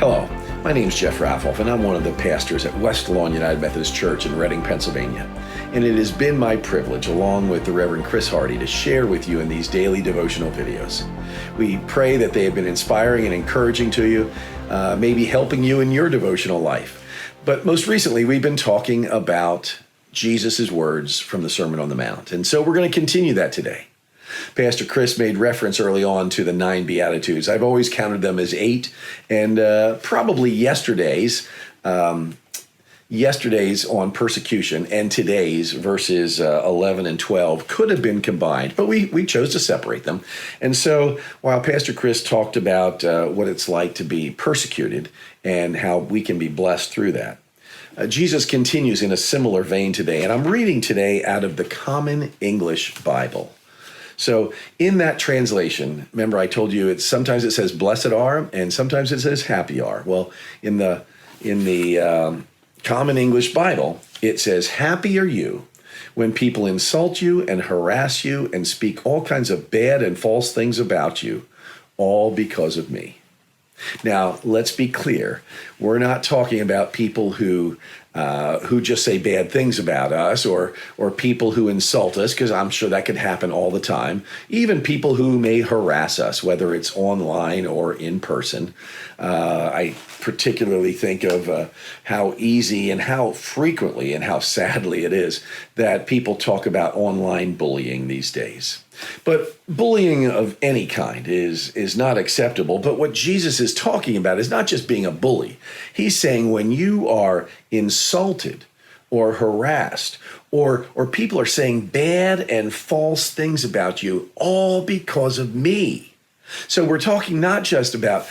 Hello, my name is Jeff Raffauf, and I'm one of the pastors at West Lawn United Methodist Church in Reading, Pennsylvania. And it has been my privilege, along with the Reverend Chris Hardy, to share with you in these daily devotional videos. We pray that they have been inspiring and encouraging to you, maybe helping you in your devotional life. But most recently, we've been talking about Jesus' words from the Sermon on the Mount. And so we're going to continue that today. Pastor Chris made reference early on to the 9 Beatitudes. I've always counted them as 8, and probably yesterday's on persecution and today's verses 11 and 12 could have been combined, but we chose to separate them. And so while Pastor Chris talked about what it's like to be persecuted and how we can be blessed through that, Jesus continues in a similar vein today, and I'm reading today out of the Common English Bible. So in that translation, remember I told you sometimes it says blessed are and sometimes it says happy are. Well, in the Common English Bible, it says, happy are you when people insult you and harass you and speak all kinds of bad and false things about you, all because of me. Now, let's be clear. We're not talking about people who just say bad things about us or people who insult us, because I'm sure that could happen all the time. Even people who may harass us, whether it's online or in person. I particularly think of how easy and how frequently and how sadly it is that people talk about online bullying these days. But bullying of any kind is not acceptable. But what Jesus is talking about is not just being a bully. He's saying when you are insulted or harassed or people are saying bad and false things about you, all because of me. So we're talking not just about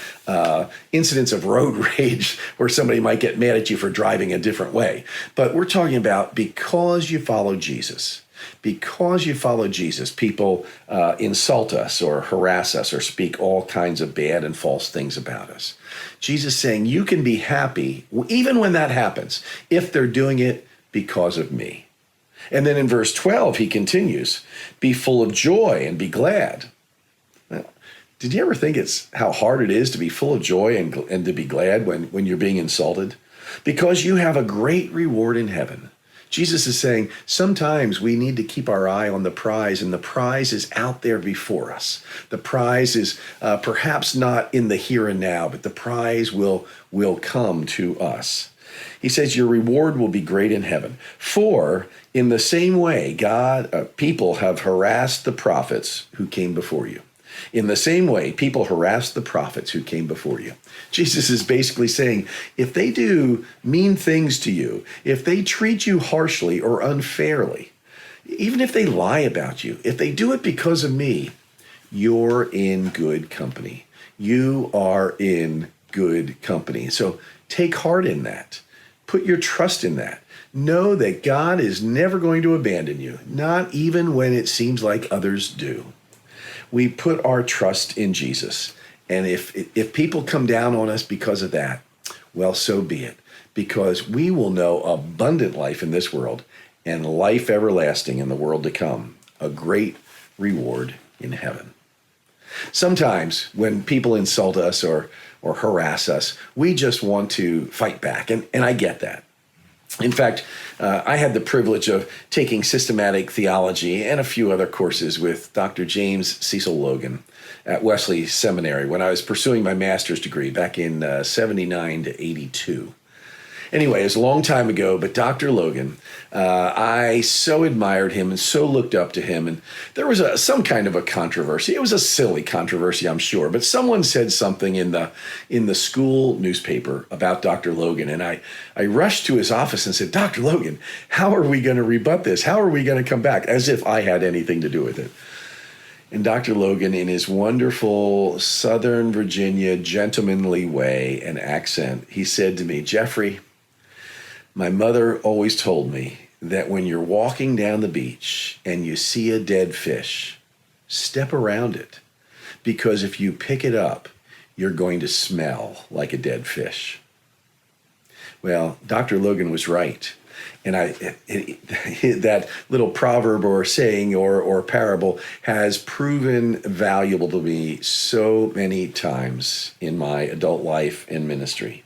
incidents of road rage where somebody might get mad at you for driving a different way, but we're talking about because you follow Jesus. Because you follow Jesus, people insult us or harass us or speak all kinds of bad and false things about us. Jesus saying you can be happy even when that happens if they're doing it because of me. And then in verse 12, he continues, be full of joy and be glad. Did you ever think it's how hard it is to be full of joy and to be glad when you're being insulted? Because you have a great reward in heaven. Jesus is saying sometimes we need to keep our eye on the prize, and the prize is out there before us. The prize is perhaps not in the here and now, but the prize will come to us. He says your reward will be great in heaven. For in the same way, people have harassed the prophets who came before you. In the same way, people harassed the prophets who came before you. Jesus is basically saying, if they do mean things to you, if they treat you harshly or unfairly, even if they lie about you, if they do it because of me, you're in good company. You are in good company. So take heart in that. Put your trust in that. Know that God is never going to abandon you, not even when it seems like others do. We put our trust in Jesus. And if people come down on us because of that, well, so be it. Because we will know abundant life in this world and life everlasting in the world to come, a great reward in heaven. Sometimes when people insult us or harass us, we just want to fight back. And I get that. In fact, I had the privilege of taking systematic theology and a few other courses with Dr. James Cecil Logan at Wesley Seminary when I was pursuing my master's degree back in 79 to 82. Anyway, it was a long time ago, but Dr. Logan, I so admired him and so looked up to him. And there was some kind of a controversy. It was a silly controversy, I'm sure. But someone said something in the school newspaper about Dr. Logan. And I rushed to his office and said, Dr. Logan, how are we going to rebut this? How are we going to come back? As if I had anything to do with it. And Dr. Logan, in his wonderful Southern Virginia gentlemanly way and accent, he said to me, Jeffrey, my mother always told me that when you're walking down the beach and you see a dead fish, step around it, because if you pick it up, you're going to smell like a dead fish. Well, Dr. Logan was right. And that little proverb or saying or parable has proven valuable to me so many times in my adult life and ministry.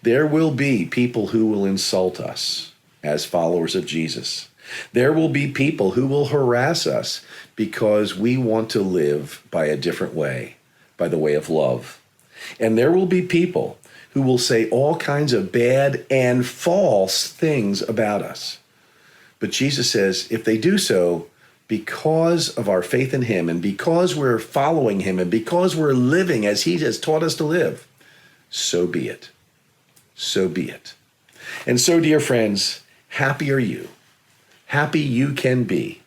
There will be people who will insult us as followers of Jesus. There will be people who will harass us because we want to live by a different way, by the way of love. And there will be people who will say all kinds of bad and false things about us. But Jesus says, if they do so because of our faith in him and because we're following him and because we're living as he has taught us to live, so be it. So be it. And so, dear friends, happy are you. Happy you can be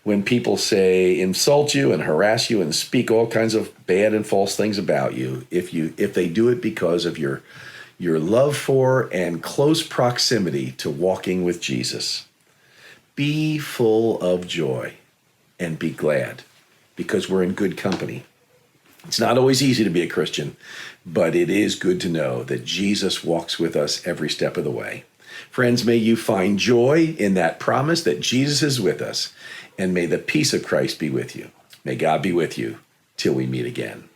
when people say, insult you and harass you and speak all kinds of bad and false things about you, if they do it because of your love for and close proximity to walking with Jesus. Be full of joy and be glad, because we're in good company. It's not always easy to be a Christian, but it is good to know that Jesus walks with us every step of the way. Friends, may you find joy in that promise that Jesus is with us, and may the peace of Christ be with you. May God be with you till we meet again.